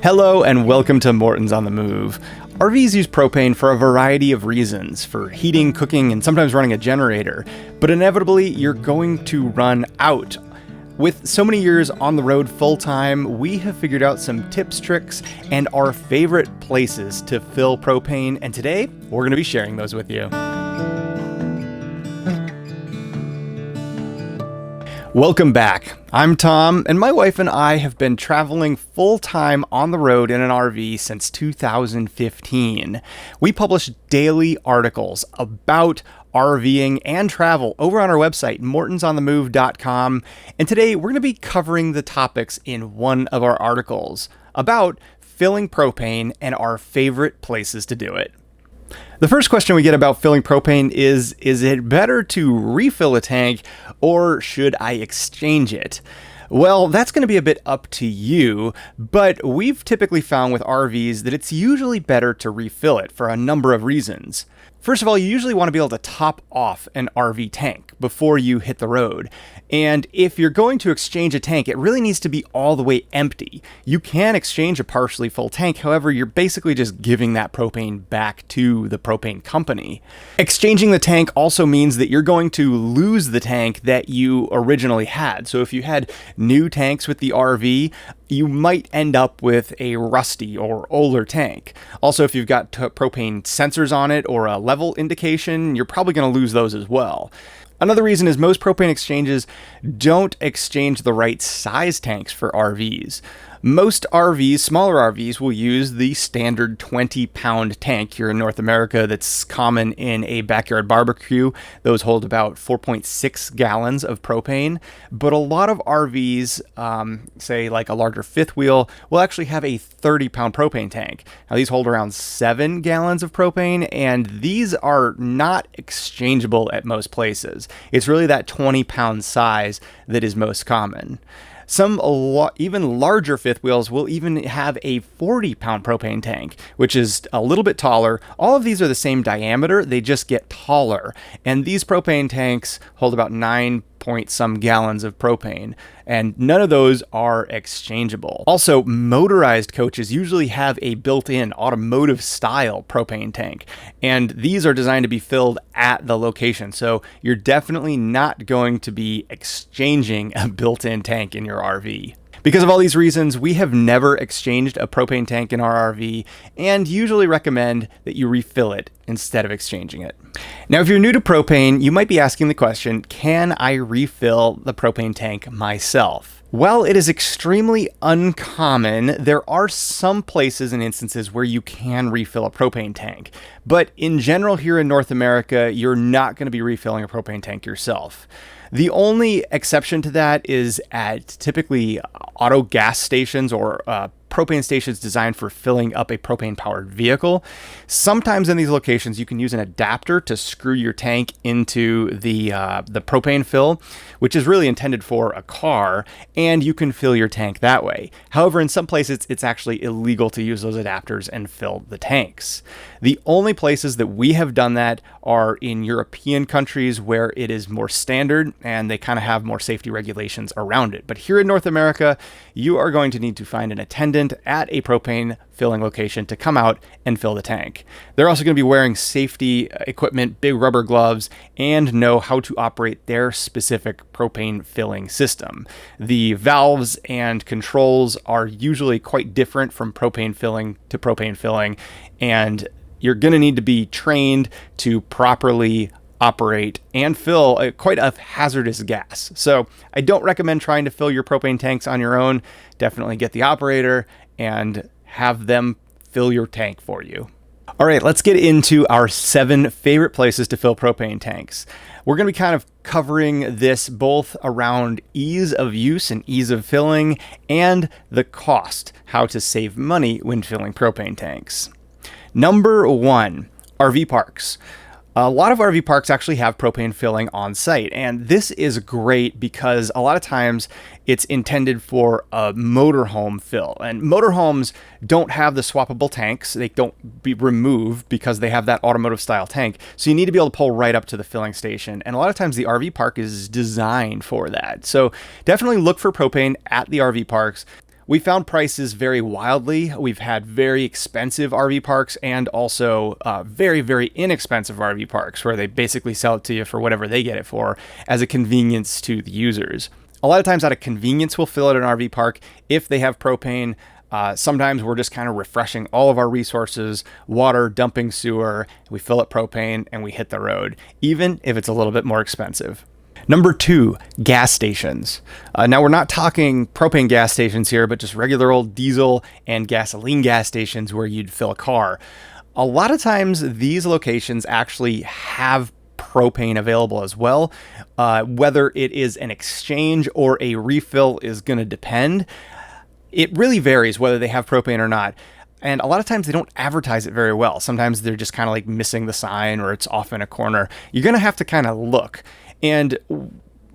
Hello and welcome to Morton's on the Move. RVs use propane for a variety of reasons, for heating, cooking, and sometimes running a generator, but inevitably you're going to run out. With so many years on the road full-time, we have figured out some tips, tricks, and our favorite places to fill propane, and today we're going to be sharing those with you. Welcome back. I'm Tom, and my wife and I have been traveling full-time on the road in an RV since 2015. We publish daily articles about RVing and travel over on our website, mortonsonthemove.com, and today we're going to be covering the topics in one of our articles about filling propane and our favorite places to do it. The first question we get about filling propane is it better to refill a tank or should I exchange it? Well, that's going to be a bit up to you, but we've typically found with RVs that it's usually better to refill it for a number of reasons. First of all, you usually want to be able to top off an RV tank before you hit the road. And if you're going to exchange a tank, it really needs to be all the way empty. You can exchange a partially full tank, however, you're basically just giving that propane back to the propane company. Exchanging the tank also means that you're going to lose the tank that you originally had. So if you had new tanks with the RV, you might end up with a rusty or older tank. Also, if you've got propane sensors on it or a level indication, you're probably going to lose those as well. Another reason is most propane exchanges don't exchange the right size tanks for RVs. Most RVs, smaller RVs, will use the standard 20-pound tank here in North America that's common in a backyard barbecue. Those hold about 4.6 gallons of propane. But a lot of RVs, say like a larger fifth wheel, will actually have a 30-pound propane tank. Now these hold around 7 gallons of propane, and these are not exchangeable at most places. It's really that 20-pound size that is most common. Some even larger fifth wheels will even have a 40-pound propane tank, which is a little bit taller. All of these are the same diameter, they just get taller. And these propane tanks hold about 9 point some gallons of propane, and none of those are exchangeable. Also, motorized coaches usually have a built-in automotive style propane tank, and these are designed to be filled at the location. So you're definitely not going to be exchanging a built-in tank in your RV. Because of all these reasons, we have never exchanged a propane tank in our RV and usually recommend that you refill it instead of exchanging it. Now, if you're new to propane, you might be asking the question, can I refill the propane tank myself? While it is extremely uncommon, there are some places and instances where you can refill a propane tank. But in general, here in North America, you're not going to be refilling a propane tank yourself. The only exception to that is at typically auto gas stations or propane stations designed for filling up a propane-powered vehicle. Sometimes in these locations, you can use an adapter to screw your tank into the propane fill, which is really intended for a car, and you can fill your tank that way. However, in some places, it's actually illegal to use those adapters and fill the tanks. The only places that we have done that are in European countries where it is more standard and they kind of have more safety regulations around it. But here in North America, you are going to need to find an attendant at a propane filling location to come out and fill the tank. They're also going to be wearing safety equipment, big rubber gloves, and know how to operate their specific propane filling system. The valves and controls are usually quite different from propane filling to propane filling, and you're going to need to be trained to properly operate and fill quite a hazardous gas. So I don't recommend trying to fill your propane tanks on your own. Definitely get the operator and have them fill your tank for you. All right, let's get into our 7 favorite places to fill propane tanks. We're going to be kind of covering this both around ease of use and ease of filling and the cost, how to save money when filling propane tanks. Number 1, RV parks. A lot of RV parks actually have propane filling on site, and this is great because a lot of times it's intended for a motorhome fill, and motorhomes don't have the swappable tanks. They don't be removed because they have that automotive style tank, so you need to be able to pull right up to the filling station, and a lot of times the RV park is designed for that. So definitely look for propane at the RV parks. We found prices vary wildly. We've had very expensive RV parks and also very, very inexpensive RV parks where they basically sell it to you for whatever they get it for as a convenience to the users. A lot of times out of convenience, we'll fill at an RV park if they have propane. Sometimes we're just kind of refreshing all of our resources, water, dumping sewer, we fill up propane and we hit the road, even if it's a little bit more expensive. Number 2, gas stations. Now we're not talking propane gas stations here, but just regular old diesel and gasoline gas stations where you'd fill a car. A lot of times these locations actually have propane available as well. Whether it is an exchange or a refill is going to depend. It really varies whether they have propane or not. And a lot of times they don't advertise it very well. Sometimes they're just kind of like missing the sign or it's off in a corner. You're going to have to kind of look. And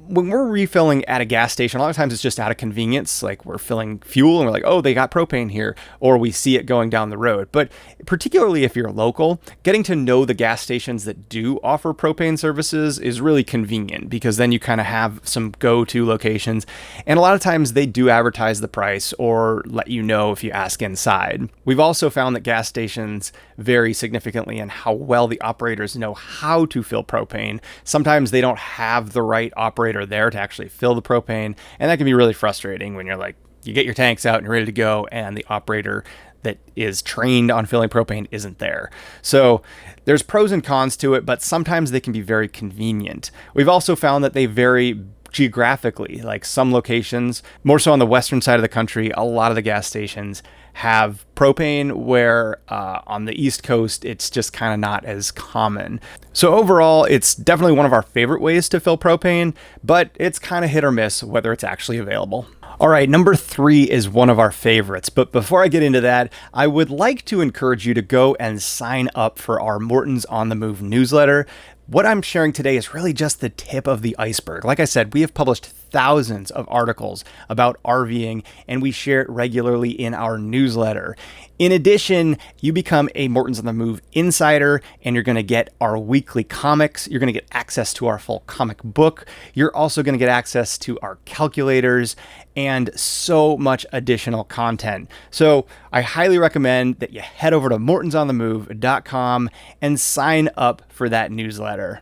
when we're refilling at a gas station, a lot of times it's just out of convenience. Like we're filling fuel and we're like, oh, they got propane here, or we see it going down the road. But particularly if you're local, getting to know the gas stations that do offer propane services is really convenient because then you kind of have some go-to locations. And a lot of times they do advertise the price or let you know if you ask inside. We've also found that gas stations vary significantly in how well the operators know how to fill propane. Sometimes they don't have the right operator there to actually fill the propane, and that can be really frustrating when you're like, you get your tanks out and you're ready to go and the operator that is trained on filling propane isn't there. So there's pros and cons to it, but sometimes they can be very convenient. We've also found that they vary geographically. Like some locations, more so on the western side of the country, a lot of the gas stations have propane, where on the East Coast, it's just kind of not as common. So overall, it's definitely one of our favorite ways to fill propane, but it's kind of hit or miss whether it's actually available. All right, number 3 is one of our favorites. But before I get into that, I would like to encourage you to go and sign up for our Morton's on the Move newsletter. What I'm sharing today is really just the tip of the iceberg. Like I said, we have published thousands of articles about RVing, and we share it regularly in our newsletter. In addition, you become a Morton's on the Move insider, and you're going to get our weekly comics. You're going to get access to our full comic book. You're also going to get access to our calculators and so much additional content. So I highly recommend that you head over to mortonsonthemove.com and sign up for that newsletter.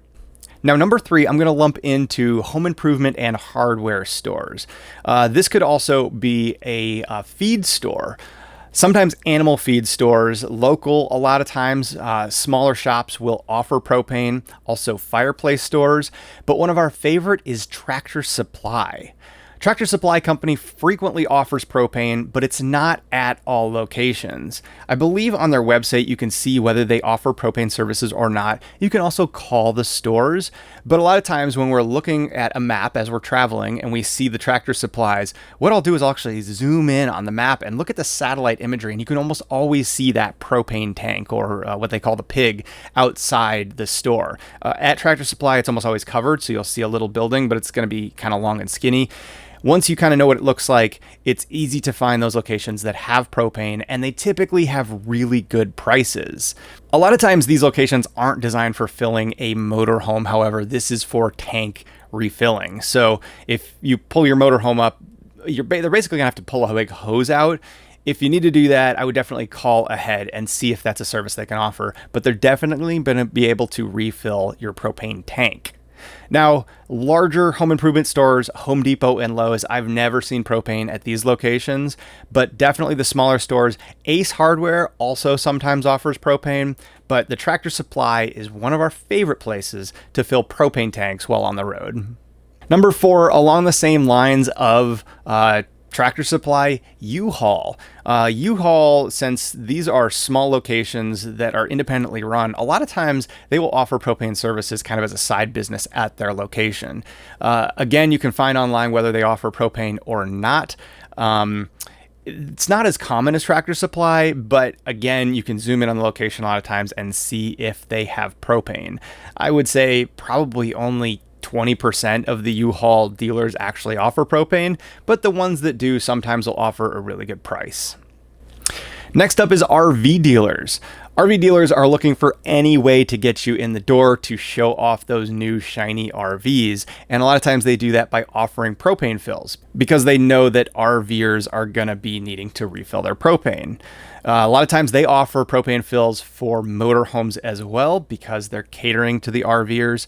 Now, number 3, I'm going to lump into home improvement and hardware stores. This could also be a feed store. Sometimes animal feed stores, local, a lot of times smaller shops will offer propane, also fireplace stores, but one of our favorite is Tractor Supply. Tractor Supply Company frequently offers propane, but it's not at all locations. I believe on their website you can see whether they offer propane services or not. You can also call the stores, but a lot of times when we're looking at a map as we're traveling and we see the Tractor Supplies, what I'll do is I'll actually zoom in on the map and look at the satellite imagery, and you can almost always see that propane tank, or what they call the pig, outside the store. At Tractor Supply, it's almost always covered, so you'll see a little building, but it's going to be kind of long and skinny. Once you kind of know what it looks like, it's easy to find those locations that have propane, and they typically have really good prices. A lot of times these locations aren't designed for filling a motorhome. However, this is for tank refilling. So if you pull your motorhome up, they're basically gonna have to pull a big hose out. If you need to do that, I would definitely call ahead and see if that's a service they can offer, but they're definitely gonna be able to refill your propane tank. Now, larger home improvement stores, Home Depot and Lowe's, I've never seen propane at these locations, but definitely the smaller stores. Ace Hardware also sometimes offers propane, but the Tractor Supply is one of our favorite places to fill propane tanks while on the road. Number 4, along the same lines of Tractor Supply, U-Haul. U-Haul, since these are small locations that are independently run, a lot of times they will offer propane services kind of as a side business at their location. Again, you can find online whether they offer propane or not. It's not as common as Tractor Supply, but again, you can zoom in on the location a lot of times and see if they have propane. I would say probably only 20% of the U-Haul dealers actually offer propane, but the ones that do sometimes will offer a really good price. Next up is RV dealers. RV dealers are looking for any way to get you in the door to show off those new shiny RVs. And a lot of times they do that by offering propane fills because they know that RVers are going to be needing to refill their propane. A lot of times they offer propane fills for motorhomes as well because they're catering to the RVers.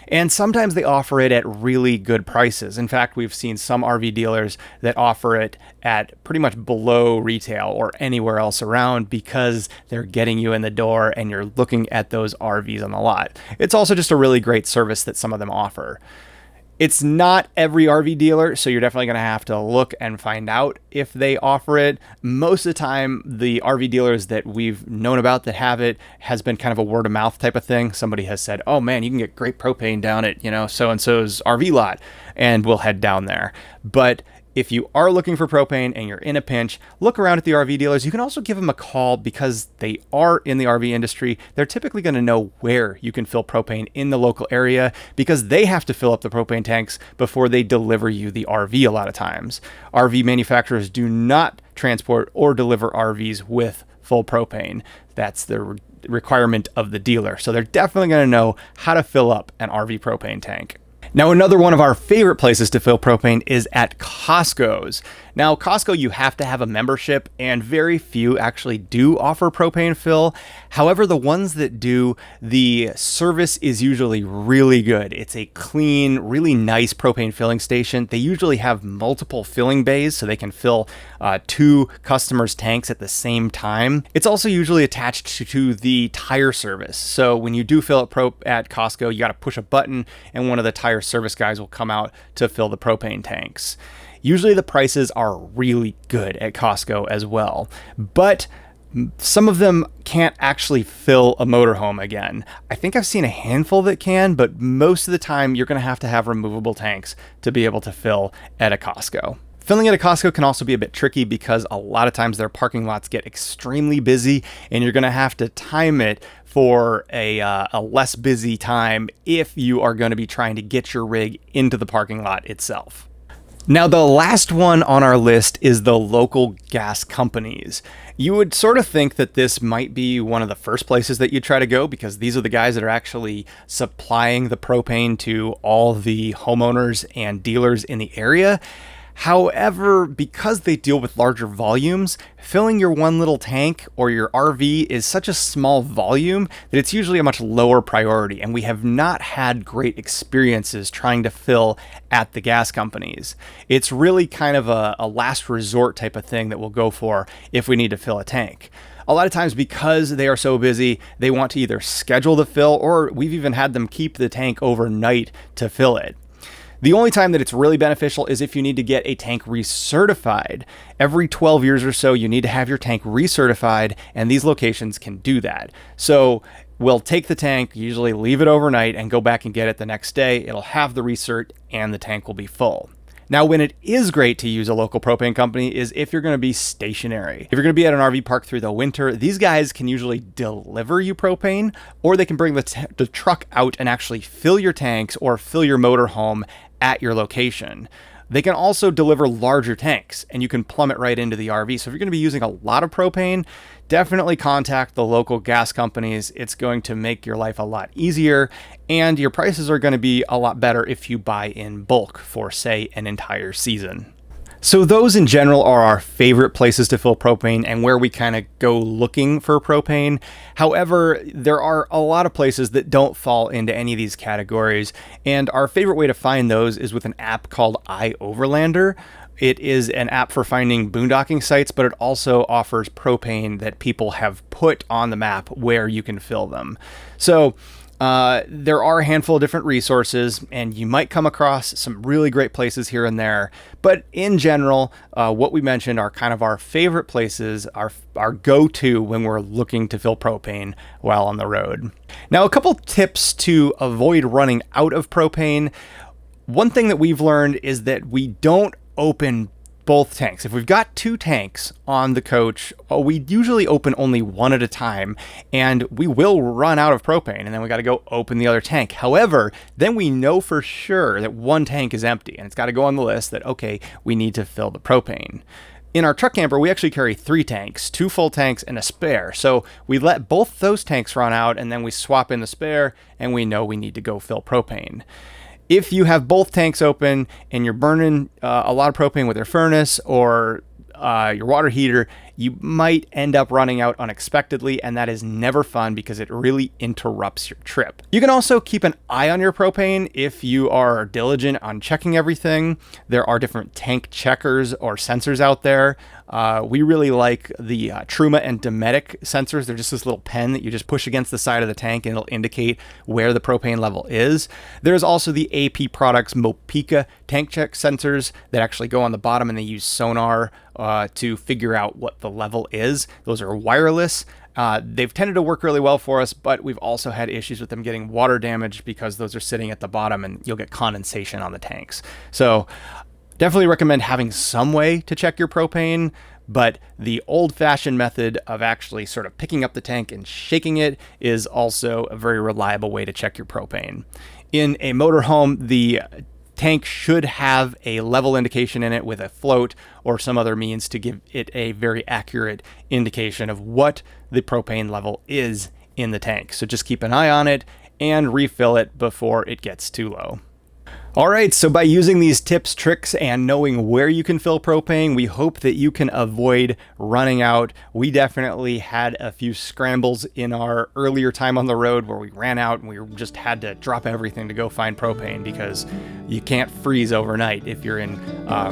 And sometimes they offer it at really good prices. In fact, we've seen some RV dealers that offer it at pretty much below retail or anywhere else around because they're getting you in the door and you're looking at those RVs on the lot. It's also just a really great service that some of them offer. It's not every RV dealer, so you're definitely going to have to look and find out if they offer it. Most of the time, the RV dealers that we've known about that have it has been kind of a word of mouth type of thing. Somebody has said, oh man, you can get great propane down at, so-and-so's RV lot, and we'll head down there. But if you are looking for propane and you're in a pinch, look around at the RV dealers. You can also give them a call because they are in the RV industry. They're typically going to know where you can fill propane in the local area because they have to fill up the propane tanks before they deliver you the RV a lot of times. RV manufacturers do not transport or deliver RVs with full propane. That's the requirement of the dealer. So they're definitely going to know how to fill up an RV propane tank. Now, another one of our favorite places to fill propane is at Costco's. Now, Costco, you have to have a membership, and very few actually do offer propane fill. However, the ones that do, the service is usually really good. It's a clean, really nice propane filling station. They usually have multiple filling bays, so they can fill 2 customers' tanks at the same time. It's also usually attached to the tire service. So when you do fill up at Costco, you got to push a button, and one of the tire service guys will come out to fill the propane tanks. Usually the prices are really good at Costco as well, but some of them can't actually fill a motorhome again. I think I've seen a handful that can, but most of the time you're going to have removable tanks to be able to fill at a Costco. Filling at a Costco can also be a bit tricky because a lot of times their parking lots get extremely busy and you're going to have to time it for a less busy time if you are going to be trying to get your rig into the parking lot itself. Now, the last one on our list is the local gas companies. You would sort of think that this might be one of the first places that you try to go because these are the guys that are actually supplying the propane to all the homeowners and dealers in the area. However, because they deal with larger volumes, filling your one little tank or your RV is such a small volume that it's usually a much lower priority, and we have not had great experiences trying to fill at the gas companies. It's really kind of a last resort type of thing that we'll go for if we need to fill a tank. A lot of times because they are so busy, they want to either schedule the fill or we've even had them keep the tank overnight to fill it. The only time that it's really beneficial is if you need to get a tank recertified. Every 12 years or so, you need to have your tank recertified, and these locations can do that. So we'll take the tank, usually leave it overnight, and go back and get it the next day. It'll have the recert, and the tank will be full. Now, when it is great to use a local propane company is if you're going to be stationary. If you're going to be at an RV park through the winter, these guys can usually deliver you propane, or they can bring the truck out and actually fill your tanks or fill your motorhome at your location. They can also deliver larger tanks and you can plumb it right into the RV. So if you're going to be using a lot of propane, definitely contact the local gas companies. It's going to make your life a lot easier and your prices are going to be a lot better if you buy in bulk for, say, an entire season. So those in general are our favorite places to fill propane and where we kind of go looking for propane. However, there are a lot of places that don't fall into any of these categories, and our favorite way to find those is with an app called iOverlander. It is an app for finding boondocking sites, but it also offers propane that people have put on the map where you can fill them. So there are a handful of different resources, and you might come across some really great places here and there. But in general, what we mentioned are kind of our favorite places, our go-to when we're looking to fill propane while on the road. Now, a couple tips to avoid running out of propane. One thing that we've learned is that we don't open both tanks. If we've got 2 tanks on the coach, we usually open only one at a time, and we will run out of propane, and then we got to go open the other tank. However, then we know for sure that one tank is empty, and it's got to go on the list that, okay, we need to fill the propane. In our truck camper, we actually carry 3 tanks, 2 full tanks and a spare. So we let both those tanks run out and then we swap in the spare and we know we need to go fill propane. If you have both tanks open and you're burning a lot of propane with your furnace or your water heater, you might end up running out unexpectedly, and that is never fun because it really interrupts your trip. You can also keep an eye on your propane if you are diligent on checking everything. There are different tank checkers or sensors out there. We really like the Truma and Dometic sensors. They're just this little pen that you just push against the side of the tank and it'll indicate where the propane level is. There's also the AP Products Mopica tank check sensors that actually go on the bottom and they use sonar to figure out what the level is. Those are wireless. They've tended to work really well for us, but we've also had issues with them getting water damage because those are sitting at the bottom and you'll get condensation on the tanks. So definitely recommend having some way to check your propane, but the old-fashioned method of actually sort of picking up the tank and shaking it is also a very reliable way to check your propane. In a motorhome, the tank should have a level indication in it with a float or some other means to give it a very accurate indication of what the propane level is in the tank. So just keep an eye on it and refill it before it gets too low. All right, so by using these tips, tricks, and knowing where you can fill propane, we hope that you can avoid running out. We definitely had a few scrambles in our earlier time on the road where we ran out and we just had to drop everything to go find propane because you can't freeze overnight if you're in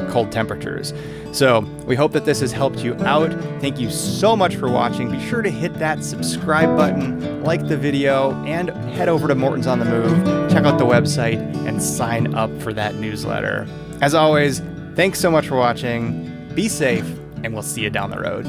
cold temperatures. So we hope that this has helped you out. Thank you so much for watching. Be sure to hit that subscribe button, like the video, and head over to Morton's on the Move. Check out the website and sign up for that newsletter. As always, thanks so much for watching. Be safe, and we'll see you down the road.